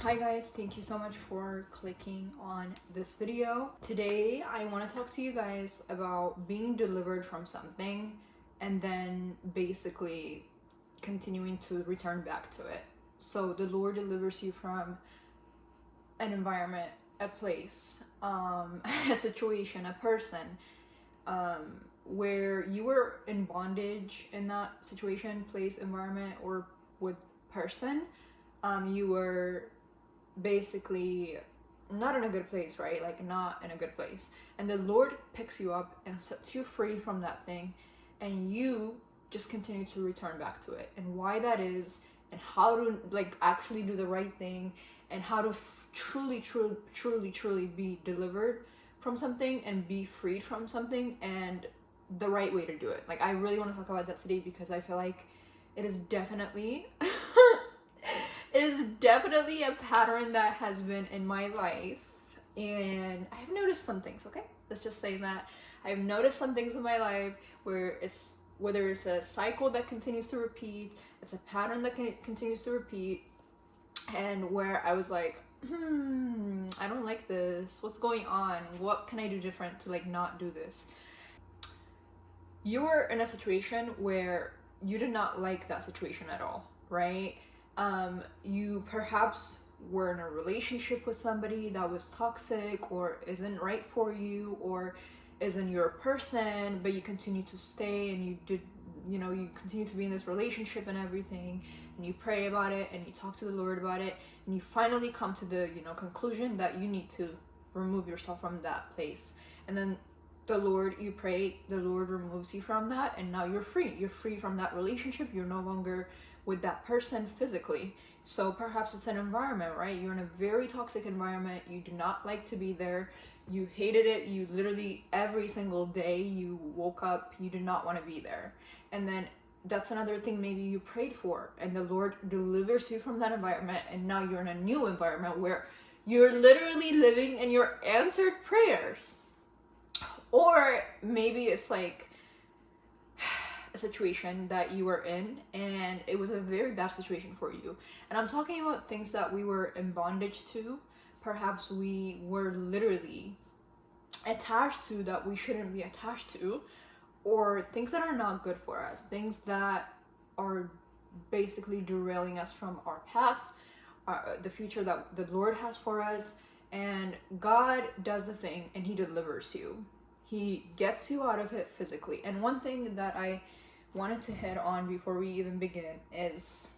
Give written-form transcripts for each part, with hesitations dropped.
Hi guys, thank you so much for clicking on this video. Today I want to talk to you guys about being delivered from something and then basically continuing to return back to it. So the Lord delivers you from an environment, a place, a situation, a person, where you were in bondage in that situation, place, environment, or with person. You were basically not in a good place, right? Like not in a good place. And the Lord picks you up and sets you free from that thing, and you just continue to return back to it. And why that is, and how to like actually do the right thing, and how to truly be delivered from something and be freed from something, and the right way to do it. Like I really want to talk about that today because I feel like it is definitely a pattern that has been in my life, and I've noticed some things. Okay, let's just say that I've noticed some things in my life where whether it's a cycle that continues to repeat, it's a pattern that continues to repeat, and where I was like, I don't like this. What's going on? What can I do different to like not do this? You were in a situation where you did not like that situation at all, right? You perhaps were in a relationship with somebody that was toxic or isn't right for you or isn't your person, but you continue to stay, and you continue to be in this relationship and everything, and you pray about it and you talk to the Lord about it, and you finally come to the conclusion that you need to remove yourself from that place. And then the Lord removes you from that, and now you're free from that relationship. You're no longer with that person physically. So perhaps it's an environment, right? You're in a very toxic environment. You do not like to be there. You hated it. You literally every single day you woke up, you did not want to be there. And then that's another thing maybe you prayed for, and the Lord delivers you from that environment, and now you're in a new environment where you're literally living in your answered prayers. Or maybe it's like a situation that you were in and it was a very bad situation for you. And I'm talking about things that we were in bondage to. Perhaps we were literally attached to that we shouldn't be attached to, or things that are not good for us, things that are basically derailing us from our path, the future that the Lord has for us. And God does the thing and He delivers you. He gets you out of it physically. And one thing that I wanted to hit on before we even begin is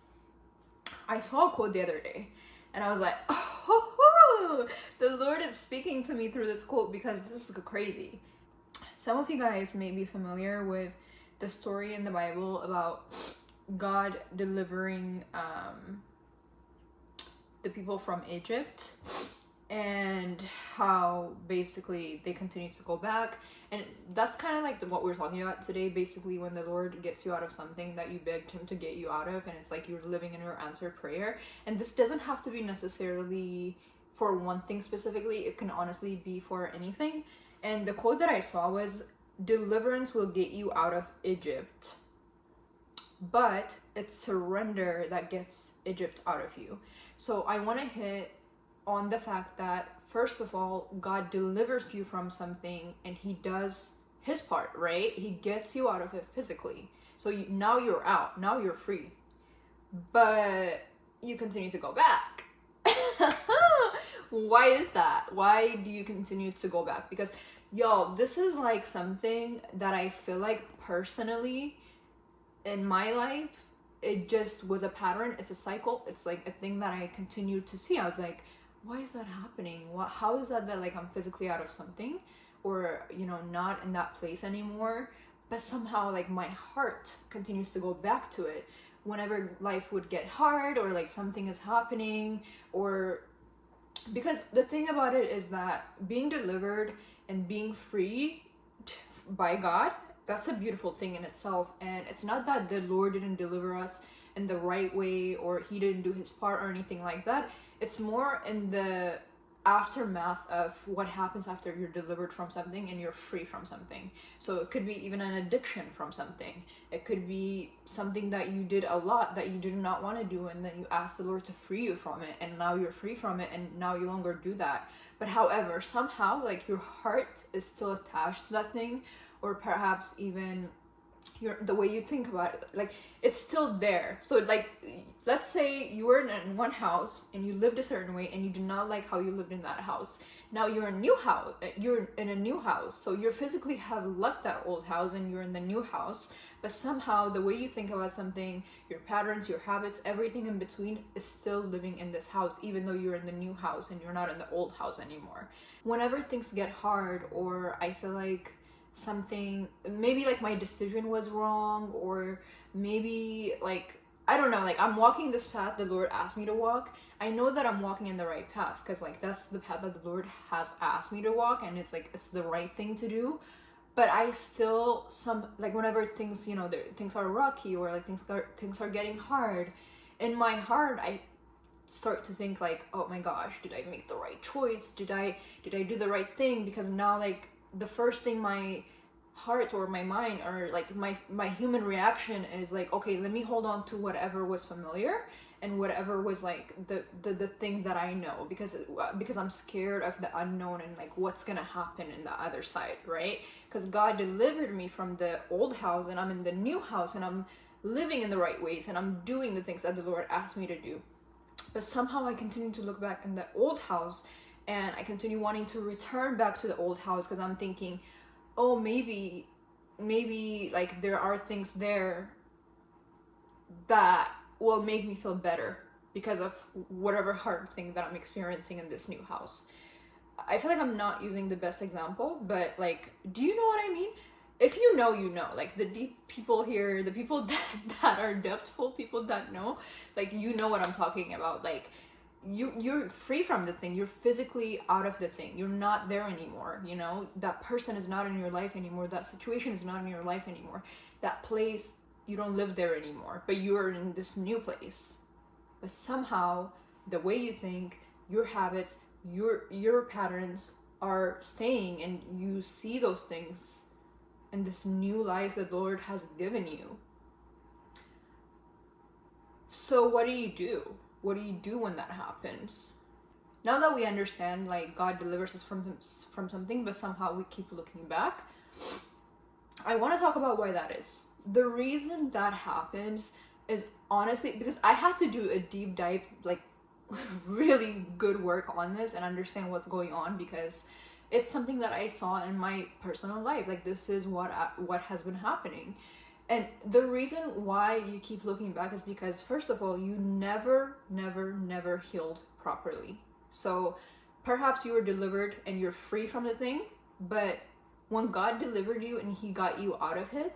I saw a quote the other day and I was like, oh, the Lord is speaking to me through this quote because this is crazy. Some of you guys may be familiar with the story in the Bible about God delivering the people from Egypt, and how basically they continue to go back. And that's kind of like what we're talking about today. Basically, when the Lord gets you out of something that you begged Him to get you out of, and it's like you're living in your answered prayer. And this doesn't have to be necessarily for one thing specifically. It can honestly be for anything. And the quote that I saw was, deliverance will get you out of Egypt, but it's surrender that gets Egypt out of you. So I want to hit on the fact that, first of all, God delivers you from something and He does His part, right? He gets you out of it physically. So now you're out, now you're free. But you continue to go back. Why is that? Why do you continue to go back? Because, y'all, this is like something that I feel like personally in my life, it just was a pattern. It's a cycle. It's like a thing that I continued to see. I was like, why is that happening? How is that like I'm physically out of something, or not in that place anymore, but somehow like my heart continues to go back to it whenever life would get hard, or like something is happening, or because the thing about it is that being delivered and being free by God, that's a beautiful thing in itself. And it's not that the Lord didn't deliver us in the right way, or He didn't do His part or anything like that. It's more in the aftermath of what happens after you're delivered from something and you're free from something. So it could be even an addiction from something. It could be something that you did a lot that you did not want to do, and then you ask the Lord to free you from it, and now you're free from it, and now you no longer do that. But however, somehow like your heart is still attached to that thing, or perhaps even the way you think about it, like it's still there. So like, let's say you were in one house and you lived a certain way and you did not like how you lived in that house. Now you're you're in a new house, so you physically have left that old house and you're in the new house, but somehow the way you think about something, your patterns, your habits, everything in between is still living in this house, even though you're in the new house and you're not in the old house anymore. Whenever things get hard, or I feel like something, maybe like my decision was wrong, or maybe like, I don't know, like I'm walking this path the Lord asked me to walk, I know that I'm walking in the right path because like that's the path that the Lord has asked me to walk, and it's like it's the right thing to do. But I still, like whenever things, things are rocky, or like things are getting hard, in my heart I start to think like, oh my gosh, did I make the right choice? Did I do the right thing? Because now like the first thing my heart or my mind, or like my human reaction is like, okay, let me hold on to whatever was familiar and whatever was like the thing that I know, because I'm scared of the unknown and like what's gonna happen in the other side, right? Because God delivered me from the old house and I'm in the new house and I'm living in the right ways and I'm doing the things that the Lord asked me to do. But somehow I continue to look back in the old house, and I continue wanting to return back to the old house because I'm thinking, oh, maybe like there are things there that will make me feel better because of whatever hard thing that I'm experiencing in this new house. I feel like I'm not using the best example, but like, do you know what I mean? If you know, like the deep people here, the people that are depthful people that know, like, you know what I'm talking about. Like, you're free from the thing, you're physically out of the thing, you're not there anymore, that person is not in your life anymore, that situation is not in your life anymore, that place, you don't live there anymore, but you're in this new place. But somehow the way you think, your habits, your patterns are staying, and you see those things in this new life that the Lord has given you. So what do you do? What do you do when that happens? Now that we understand, like, God delivers us from something, but somehow we keep looking back, I want to talk about why that is. The reason that happens is honestly because I had to do a deep dive, like really good work on this and understand what's going on, because it's something that I saw in my personal life. Like, this is what has been happening. And the reason why you keep looking back is because, first of all, you never healed properly. So perhaps you were delivered and you're free from the thing, but when God delivered you and he got you out of it,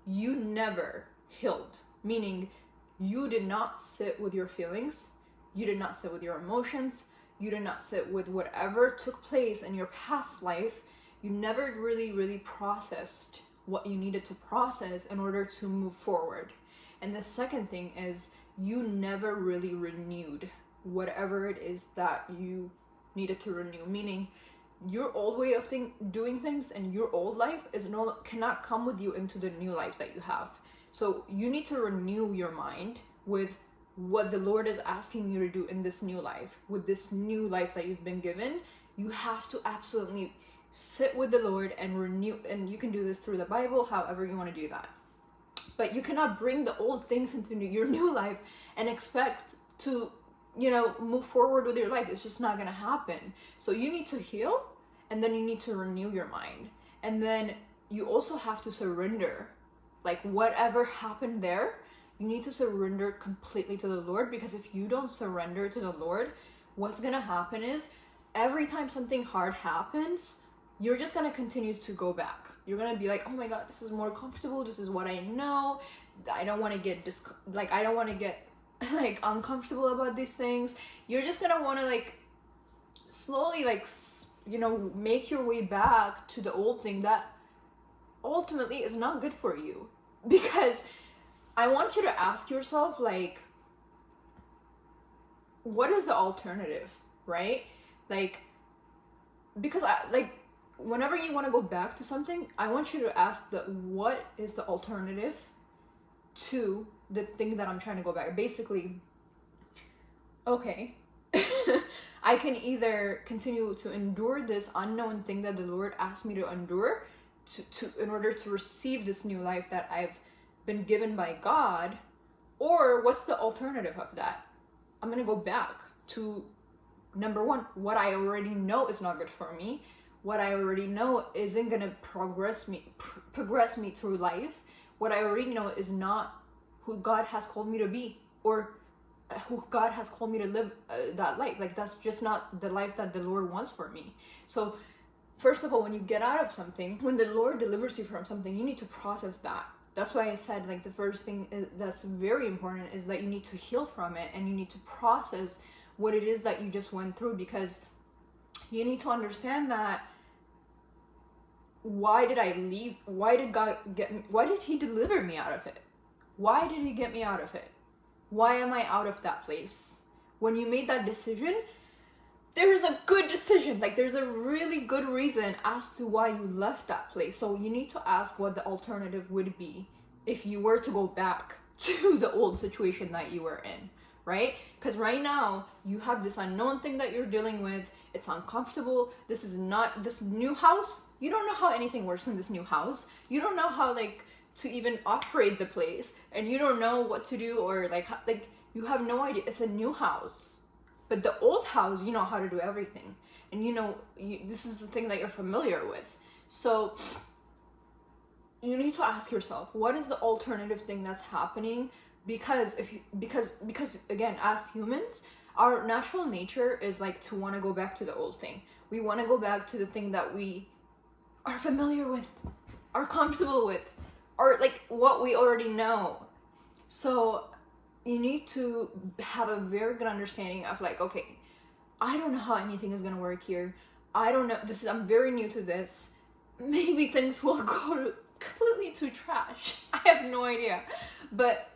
you never healed. Meaning, you did not sit with your feelings, you did not sit with your emotions, you did not sit with whatever took place in your past life. You never really processed what you needed to process in order to move forward. And the second thing is, you never really renewed whatever it is that you needed to renew. Meaning, your old way of doing things and your old life cannot come with you into the new life that you have. So you need to renew your mind with what the Lord is asking you to do in this new life. With this new life that you've been given, you have to absolutely sit with the Lord and renew. And you can do this through the Bible, however you want to do that. But you cannot bring the old things into your new life and expect to, move forward with your life. It's just not going to happen. So you need to heal, and then you need to renew your mind. And then you also have to surrender. Like, whatever happened there, you need to surrender completely to the Lord, because if you don't surrender to the Lord, what's going to happen is every time something hard happens, you're just going to continue to go back. You're going to be like, oh my God, this is more comfortable. This is what I know. I don't want to get like uncomfortable about these things. You're just going to want to like slowly make your way back to the old thing that ultimately is not good for you. Because I want you to ask yourself, like, what is the alternative, right? Like, because whenever you want to go back to something, I want you to ask what is the alternative to the thing that I'm trying to go back. Basically, okay, I can either continue to endure this unknown thing that the Lord asked me to endure in order to receive this new life that I've been given by God, or what's the alternative of that? I'm gonna go back to number one, what I already know is not good for me, what I already know isn't gonna progress me through life, what I already know is not who God has called me to be, or who God has called me to live that life. Like, that's just not the life that the Lord wants for me. So first of all, when you get out of something, when the Lord delivers you from something, you need to process that. That's why I said, like, the first thing that's very important is that you need to heal from it, and you need to process what it is that you just went through, because you need to understand that why did I leave? Why did God get me? Why did he deliver me out of it? Why did he get me out of it? Why am I out of that place? When you made that decision, there's a good decision. Like, there's a really good reason as to why you left that place. So you need to ask what the alternative would be if you were to go back to the old situation that you were in, right? Because right now you have this unknown thing that you're dealing with. It's uncomfortable. This is not this new house. You don't know how anything works in this new house. You don't know how, like, to even operate the place, and you don't know what to do, or like you have no idea. It's a new house. But the old house, you know how to do everything. And this is the thing that you're familiar with. So you need to ask yourself, what is the alternative thing that's happening? Because again, as humans, our natural nature is like to want to go back to the old thing. We want to go back to the thing that we are familiar with, are comfortable with, or like what we already know. So you need to have a very good understanding of, like, okay, I don't know how anything is gonna work here. I don't know. I'm very new to this. Maybe things will go completely to trash. I have no idea. But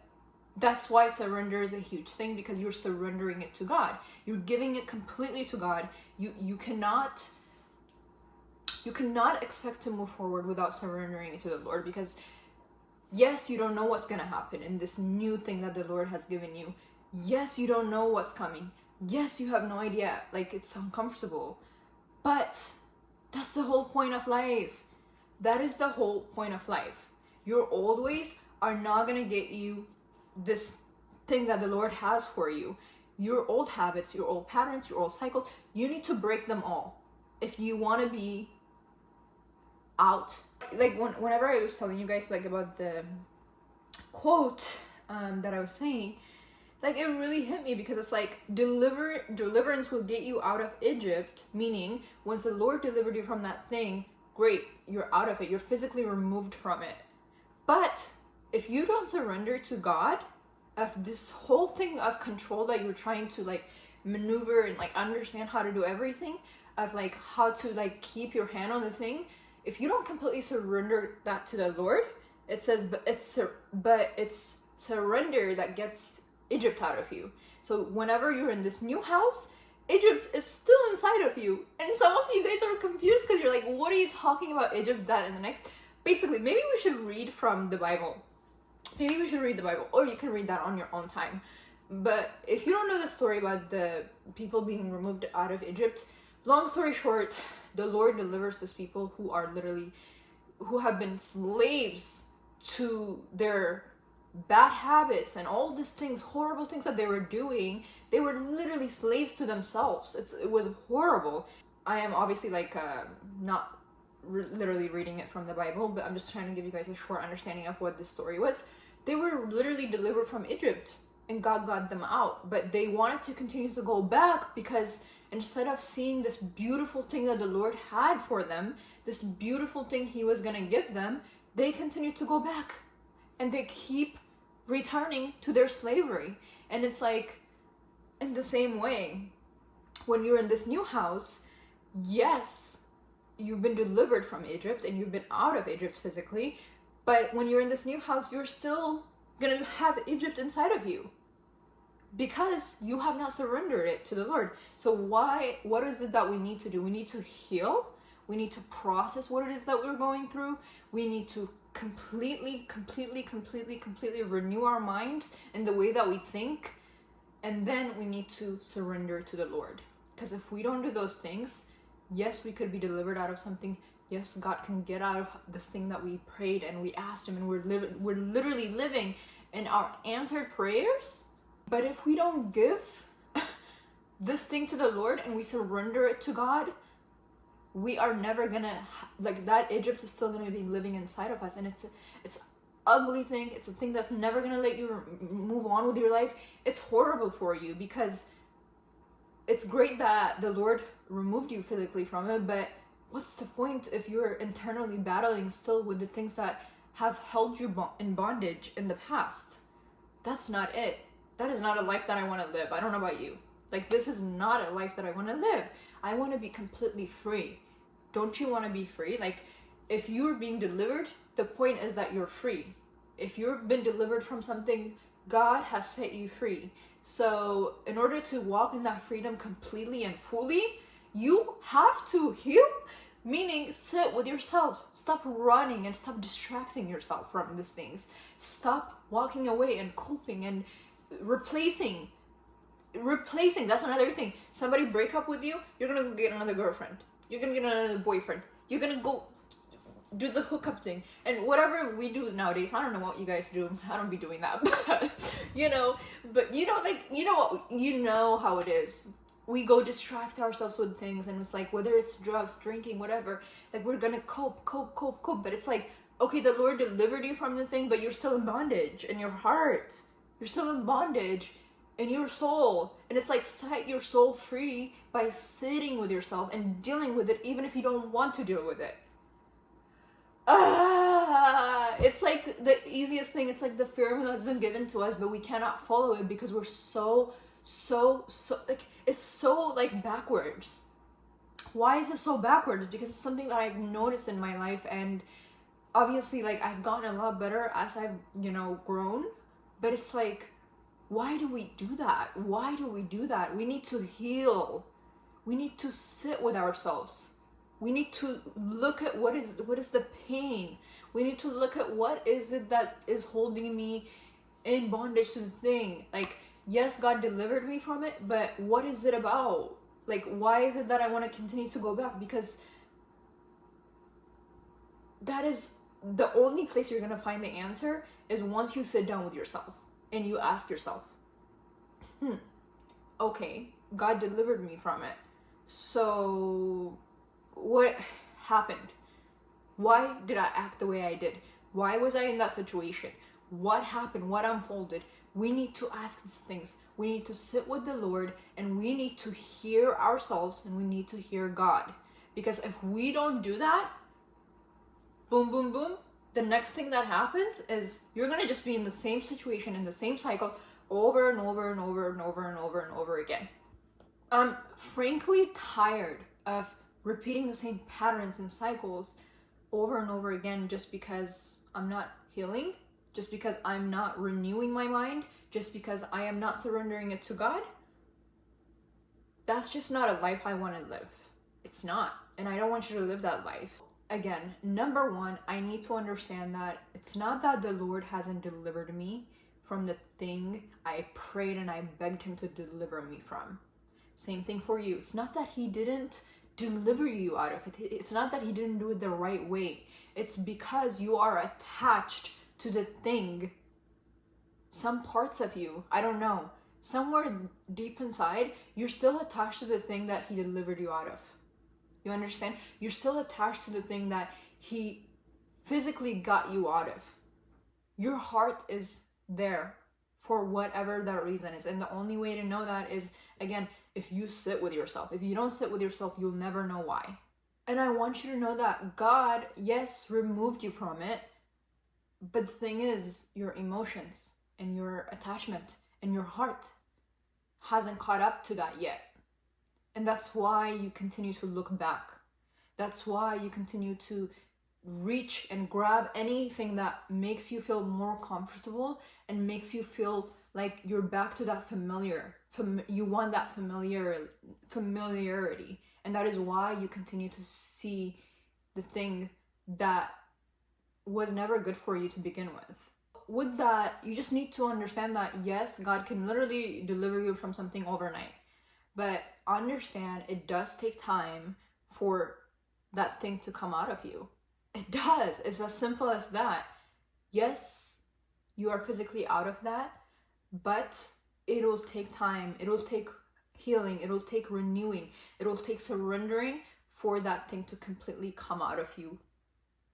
that's why surrender is a huge thing, because you're surrendering it to God. You're giving it completely to God. You cannot expect to move forward without surrendering it to the Lord, because yes, you don't know what's going to happen in this new thing that the Lord has given you. Yes, you don't know what's coming. Yes, you have no idea. Like, it's uncomfortable. But that's the whole point of life. That is the whole point of life. Your old ways are not going to get you this thing that the Lord has for you. Your old habits, your old patterns, your old cycles, you need to break them all if you want to be out. Like, whenever I was telling you guys, like, about the quote that I was saying, like, it really hit me, because it's like, deliverance will get you out of Egypt, meaning once the Lord delivered you from that thing, great, you're out of it, you're physically removed from it. But if you don't surrender to God, of this whole thing of control that you're trying to, like, maneuver and, like, understand how to do everything, of, like, how to, like, keep your hand on the thing, if you don't completely surrender that to the Lord, it says, but it's surrender that gets Egypt out of you. So whenever you're in this new house, Egypt is still inside of you. And some of you guys are confused, because you're like, what are you talking about, Egypt, that, and the next? Basically, maybe we should read from the Bible. Maybe we should read the Bible, or you can read that on your own time. But if you don't know the story about the people being removed out of Egypt, long story short, the Lord delivers these people who have been slaves to their bad habits and all these things, horrible things that they were doing. They were literally slaves to themselves. It was horrible. I am obviously, like, not literally reading it from the Bible, but I'm just trying to give you guys a short understanding of what the story was. They were literally delivered from Egypt, and God got them out, but they wanted to continue to go back, because instead of seeing this beautiful thing that the Lord had for them, this beautiful thing he was going to give them, they continued to go back, and they keep returning to their slavery. And it's like, in the same way, when you're in this new house, yes, you've been delivered from Egypt and you've been out of Egypt physically, but when you're in this new house, you're still going to have Egypt inside of you. because you have not surrendered it to the Lord. So what is it that we need to do? We need to heal. We need to process what it is that we're going through. We need to completely renew our minds in the way that we think. And then we need to surrender to the Lord. Because if we don't do those things, yes, we could be delivered out of something. Yes, God can get out of this thing that we prayed and we asked him, and we're literally living in our answered prayers. But if we don't give this thing to the Lord and we surrender it to God, we are never gonna, like, that Egypt is still gonna be living inside of us. And it's ugly thing. It's a thing that's never gonna let you move on with your life. It's horrible for you, because it's great that the Lord removed you physically from it, but what's the point if you're internally battling still with the things that have held you in bondage in the past? That's not it. That is not a life that I want to live. I don't know about you. Like, this is not a life that I want to live. I want to be completely free. Don't you want to be free? Like, if you're being delivered, the point is that you're free. If you've been delivered from something, God has set you free. So in order to walk in that freedom completely and fully, you have to heal, meaning sit with yourself. Stop running and stop distracting yourself from these things. Stop walking away and coping and replacing. That's another thing. Somebody break up with you, you're gonna go get another girlfriend. You're gonna get another boyfriend. You're gonna go do the hookup thing. And whatever we do nowadays, I don't know what you guys do. I don't be doing that. But you know how it is. We go distract ourselves with things, and it's like, whether it's drugs, drinking, whatever, like, we're gonna cope. But it's like, okay, the Lord delivered you from the thing, but you're still in bondage in your heart. You're still in bondage in your soul. And it's like, set your soul free by sitting with yourself and dealing with it, even if you don't want to deal with it. It's like the easiest thing. It's like the formula has been given to us, but we cannot follow it because we're so like, it's so like backwards. Why is it so backwards? Because it's something that I've noticed in my life, and obviously, like, I've gotten a lot better as I've grown. But it's like, why do we do that? We need to heal. We need to sit with ourselves. We need to look at what is the pain. We need to look at what is it that is holding me in bondage to the thing. Like, yes, God delivered me from it, but what is it about? Like, why is it that I want to continue to go back? Because that is the only place you're going to find the answer, is once you sit down with yourself and you ask yourself, okay, God delivered me from it. So what happened? Why did I act the way I did? Why was I in that situation? What happened? What unfolded? We need to ask these things. We need to sit with the Lord, and we need to hear ourselves, and we need to hear God. Because if we don't do that, boom, the next thing that happens is you're going to just be in the same situation, in the same cycle, over and over again. I'm frankly tired of repeating the same patterns and cycles over and over again, just because I'm not healing, just because I'm not renewing my mind, just because I am not surrendering it to God. That's just not a life I want to live. It's not. And I don't want you to live that life. Again, number one, I need to understand that it's not that the Lord hasn't delivered me from the thing I prayed and I begged him to deliver me from. Same thing for you. It's not that he didn't deliver you out of it. It's not that he didn't do it the right way. It's because you are attached to the thing. Some parts of you, I don't know, somewhere deep inside, you're still attached to the thing that he delivered you out of. You understand? You're still attached to the thing that he physically got you out of. Your heart is there for whatever that reason is. And the only way to know that is, again, if you sit with yourself. If you don't sit with yourself, you'll never know why. And I want you to know that God, yes, removed you from it. But the thing is, your emotions and your attachment and your heart hasn't caught up to that yet. And that's why you continue to look back. That's why you continue to reach and grab anything that makes you feel more comfortable and makes you feel like you're back to that you want that familiarity, and that is why you continue to see the thing that was never good for you to begin with. With that, you just need to understand that yes, God can literally deliver you from something overnight, but understand it does take time for that thing to come out of you. It does. It's as simple as that. Yes, you are physically out of that, but it'll take time. It'll take healing. It'll take renewing. It'll take surrendering for that thing to completely come out of you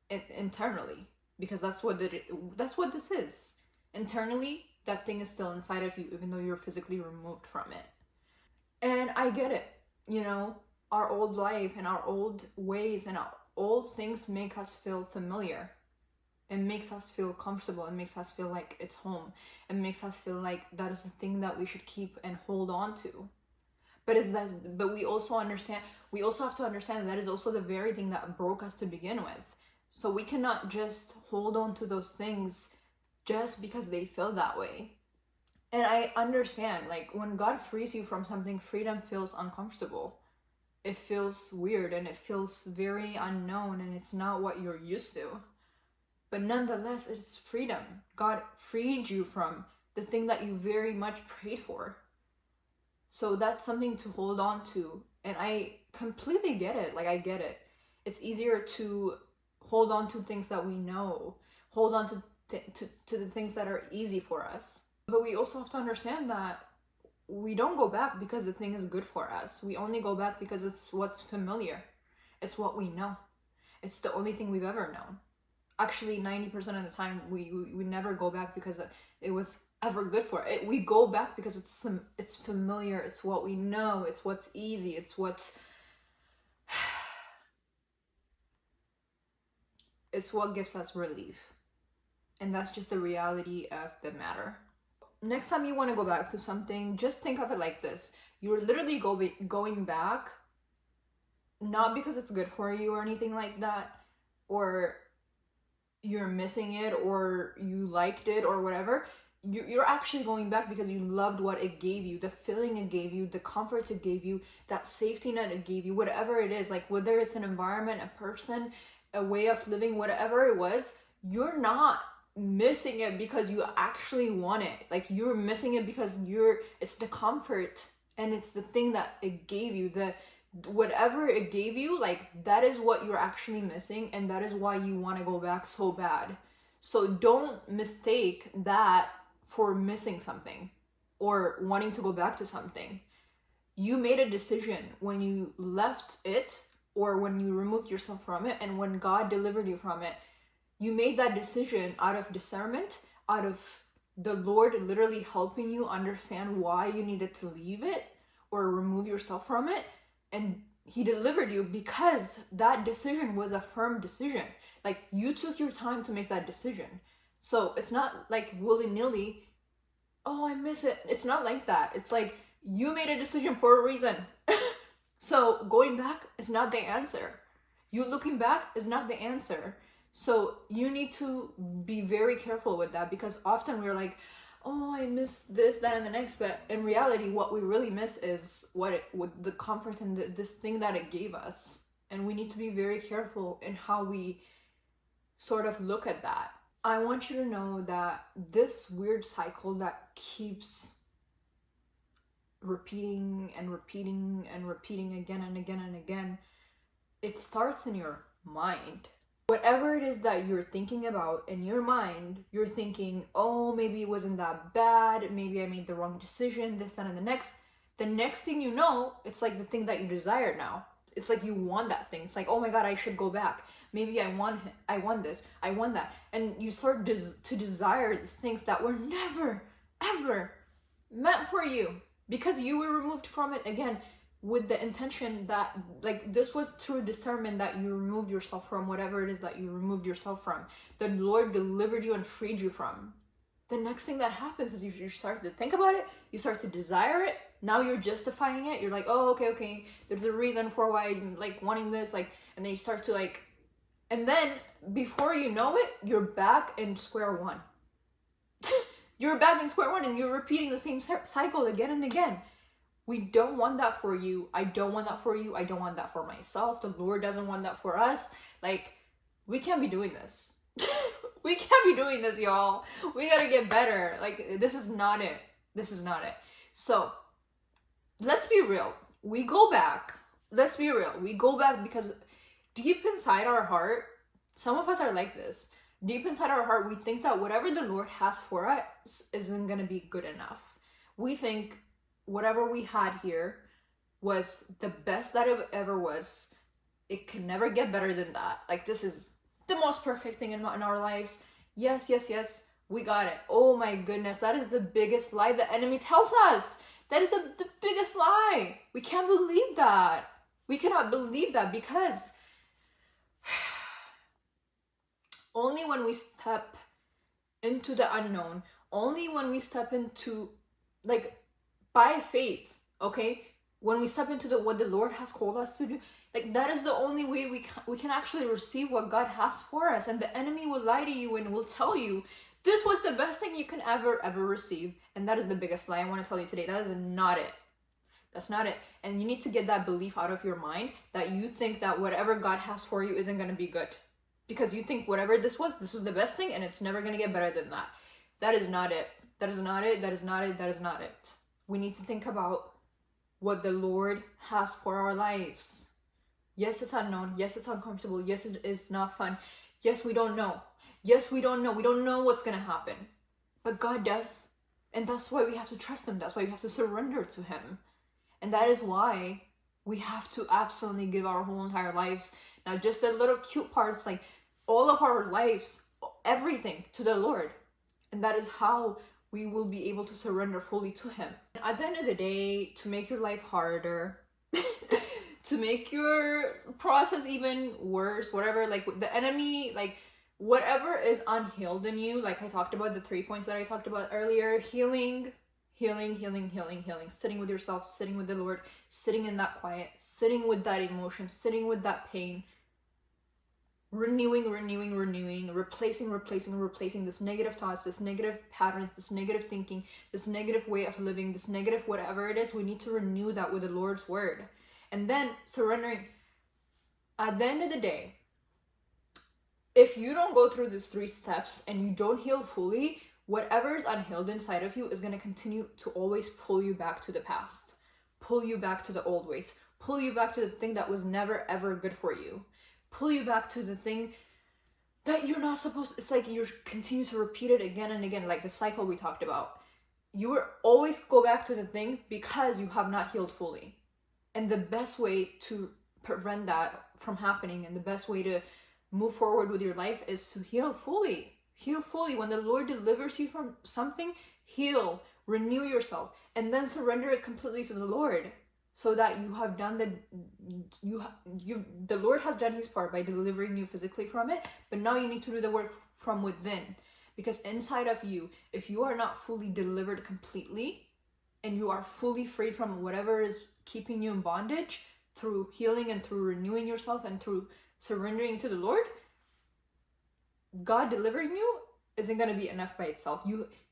internally, because that's what this is. Internally, that thing is still inside of you, even though you're physically removed from it. And I get it. You know, our old life and our old ways and our old things make us feel familiar. It makes us feel comfortable. It makes us feel like it's home. It makes us feel like that is the thing that we should keep and hold on to. But we also have to understand that is also the very thing that broke us to begin with. So we cannot just hold on to those things just because they feel that way. And I understand, like, when God frees you from something, freedom feels uncomfortable. It feels weird and it feels very unknown, and it's not what you're used to. But nonetheless, it's freedom. God freed you from the thing that you very much prayed for. So that's something to hold on to. And I completely get it. Like, I get it. It's easier to hold on to things that we know. Hold on to the things that are easy for us. But we also have to understand that we don't go back because the thing is good for us. We only go back because it's what's familiar. It's what we know. It's the only thing we've ever known. Actually, 90% of the time, we never go back because it was ever good for it. We go back because it's familiar. It's what we know. It's what's easy. It's what gives us relief. And that's just the reality of the matter. Next time you want to go back to something, just think of it like this. You're literally going back, not because it's good for you or anything like that, or you're missing it, or you liked it, or whatever. You're actually going back because you loved what it gave you, the feeling it gave you, the comfort it gave you, that safety net it gave you, whatever it is. Like, whether it's an environment, a person, a way of living, whatever it was, you're not missing it because you actually want it. Like, you're missing it because it's the comfort and it's the thing that it gave you, whatever it gave you, like, that is what you're actually missing, and that is why you want to go back so bad. So don't mistake that for missing something or wanting to go back to something. You made a decision when you left it, or when you removed yourself from it, and when God delivered you from it. You made that decision out of discernment, out of the Lord literally helping you understand why you needed to leave it or remove yourself from it. And He delivered you because that decision was a firm decision. Like, you took your time to make that decision. So it's not like willy-nilly, oh, I miss it. It's not like that. It's like, you made a decision for a reason. So going back is not the answer. You looking back is not the answer. So you need to be very careful with that, because often we're like, oh, I miss this, that, and the next. But in reality, what we really miss is with the comfort and this thing that it gave us. And we need to be very careful in how we sort of look at that. I want you to know that this weird cycle that keeps repeating and repeating and repeating again and again and again, it starts in your mind. Whatever it is that you're thinking about in your mind, you're thinking, oh, maybe it wasn't that bad, maybe I made the wrong decision, this, that, and the next. The next thing you know, it's like the thing that you desire now. It's like you want that thing. It's like, oh my God, I should go back. Maybe I want this, I want that. And you start to desire these things that were never, ever meant for you, because you were removed from it, again, with the intention that, like, this was through discernment that you removed yourself from whatever it is that you removed yourself from. The Lord delivered you and freed you from. The next thing that happens is you start to think about it, you start to desire it. Now you're justifying it. You're like, oh, okay, there's a reason for why I'm like wanting this, like, and then you start to like, and then before you know it, you're back in square one. You're back in square one and you're repeating the same cycle again and again. We don't want that for you. I don't want that for you. I don't want that for myself. The Lord doesn't want that for us. Like, we can't be doing this. We can't be doing this, y'all. We gotta get better. Like, this is not it. This is not it. So, let's be real. We go back. Let's be real. We go back because deep inside our heart, some of us are like this. Deep inside our heart, we think that whatever the Lord has for us isn't gonna be good enough. We think whatever we had here was the best that it ever was. It can never get better than that. Like, this is the most perfect thing in our lives. Yes, yes, yes, we got it. Oh my goodness, that is the biggest lie the enemy tells us. That is the biggest lie. We can't believe that. We cannot believe that because only when we step into the unknown, only when we step into, like, by faith, okay? When we step into what the Lord has called us to do, like, that is the only way we can actually receive what God has for us. And the enemy will lie to you and will tell you, this was the best thing you can ever receive. And that is the biggest lie I want to tell you today. That is not it. That's not it. And you need to get that belief out of your mind that you think that whatever God has for you isn't going to be good. Because you think whatever this was the best thing and it's never going to get better than that. That is not it. That is not it. That is not it. That is not it. We need to think about what the Lord has for our lives. Yes, it's unknown. Yes, it's uncomfortable. Yes, it is not fun. Yes, we don't know. Yes, we don't know. We don't know what's going to happen. But God does. And that's why we have to trust Him. That's why we have to surrender to Him. And that is why we have to absolutely give our whole entire lives, not just the little cute parts, like all of our lives, everything to the Lord. And that is how we will be able to surrender fully to Him. At the end of the day, to make your life harder, to make your process even worse, whatever, like the enemy, like whatever is unhealed in you, like I talked about the 3 points that I talked about earlier, healing, sitting with yourself, sitting with the Lord, sitting in that quiet, sitting with that emotion, sitting with that pain, renewing, replacing this negative thoughts, this negative patterns, this negative thinking, this negative way of living, this negative whatever it is. We need to renew that with the Lord's word. And then surrendering. At the end of the day, if you don't go through these 3 steps and you don't heal fully, whatever is unhealed inside of you is going to continue to always pull you back to the past, pull you back to the old ways, pull you back to the thing that was never ever good for you, pull you back to the thing that you're not supposed. It's like you continue to repeat it again and again, like the cycle we talked about. You will always go back to the thing because you have not healed fully. And the best way to prevent that from happening and the best way to move forward with your life is to heal fully. Heal fully. When the Lord delivers you from something, heal, renew yourself, and then surrender it completely to the Lord, so that you have done the Lord has done His part by delivering you physically from it, but now you need to do the work from within. Because inside of you, if you are not fully delivered completely, and you are fully freed from whatever is keeping you in bondage, through healing and through renewing yourself and through surrendering to the Lord, God delivering you isn't going to be enough by itself.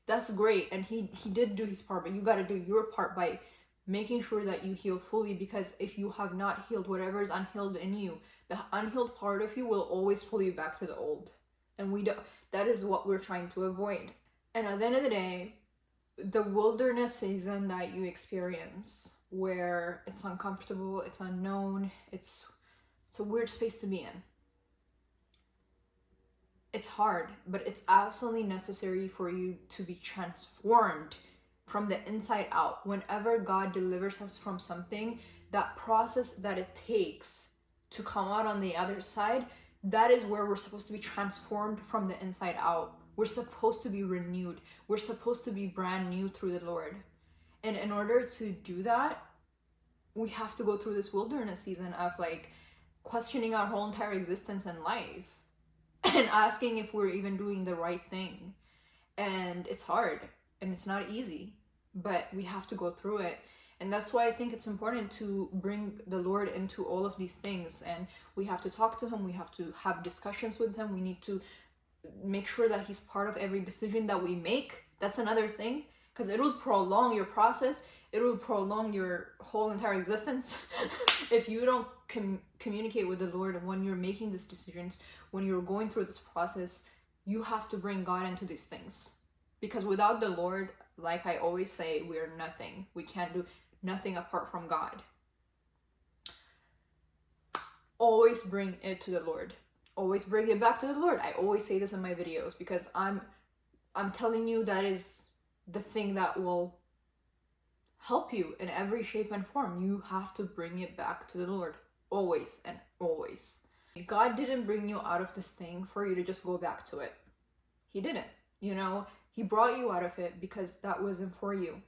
That's great, and he did do His part, but you got to do your part by making sure that you heal fully. Because if you have not healed whatever is unhealed in you, the unhealed part of you will always pull you back to the old, and that is what we're trying to avoid. And at the end of the day, the wilderness season that you experience, where it's uncomfortable, it's unknown, it's a weird space to be in. It's hard, but it's absolutely necessary for you to be transformed from the inside out. Whenever God delivers us from something, that process that it takes to come out on the other side, that is where we're supposed to be transformed from the inside out. We're supposed to be renewed. We're supposed to be brand new through the Lord. And in order to do that, we have to go through this wilderness season of like questioning our whole entire existence and life and asking if we're even doing the right thing. And it's hard and it's not easy, but we have to go through it. And that's why I think it's important to bring the Lord into all of these things. And we have to talk to Him. We have to have discussions with Him. We need to make sure that He's part of every decision that we make, That's another thing, because it will prolong your process. It will prolong your whole entire existence if you don't communicate with the Lord when you're making these decisions, when you're going through this process. You have to bring God into these things, because without the Lord, like I always say, we're nothing. We can't do nothing apart from God. Always bring it to the Lord. Always bring it back to the Lord. I always say this in my videos, because I'm telling you that is the thing that will help you in every shape and form. You have to bring it back to the Lord, always and always. God didn't bring you out of this thing for you to just go back to it. He didn't. He brought you out of it because that wasn't for you.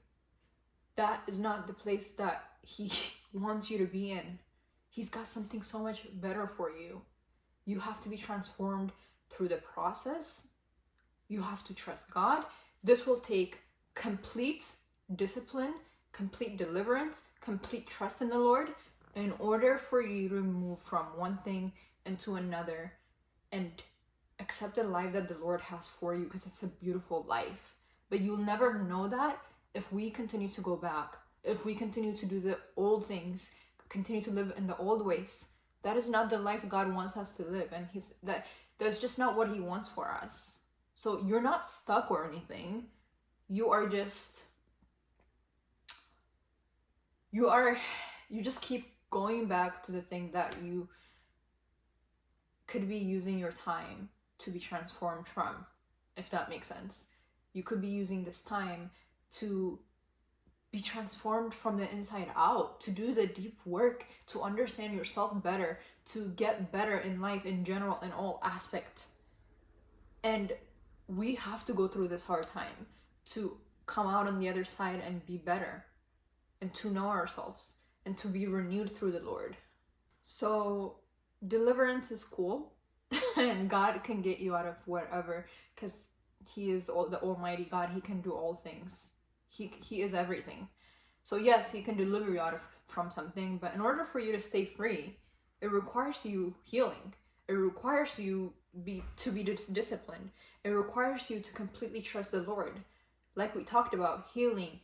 That is not the place that he wants you to be in. He's got something so much better for you. You have to be transformed through the process. You have to trust God. This will take complete discipline, complete deliverance, complete trust in the Lord in order for you to move from one thing into another and accept the life that the Lord has for you, because it's a beautiful life. But you'll never know that if we continue to go back, if we continue to do the old things, continue to live in the old ways. That is not the life God wants us to live, and that's just not what he wants for us. So you're not stuck or anything. You just keep going back to the thing that you could be using your time to be transformed from, if that makes sense. You could be using this time to be transformed from the inside out, to do the deep work, to understand yourself better, to get better in life in general, in all aspects. And we have to go through this hard time to come out on the other side and be better, and to know ourselves, and to be renewed through the Lord. So deliverance is cool, and God can get you out of whatever, because he is the Almighty God. He can do all things. He is everything. So yes, he can deliver you from something, but in order for you to stay free, it requires you healing. It requires you to be disciplined. It requires you to completely trust the Lord. Like we talked about, healing,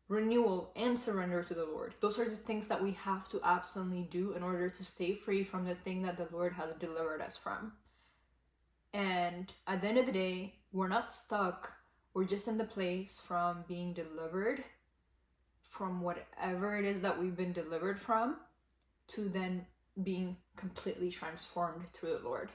renewal, and surrender to the Lord. Those are the things that we have to absolutely do in order to stay free from the thing that the Lord has delivered us from. And at the end of the day, we're not stuck. We're just in the place from being delivered from whatever it is that we've been delivered from, to then being completely transformed through the Lord.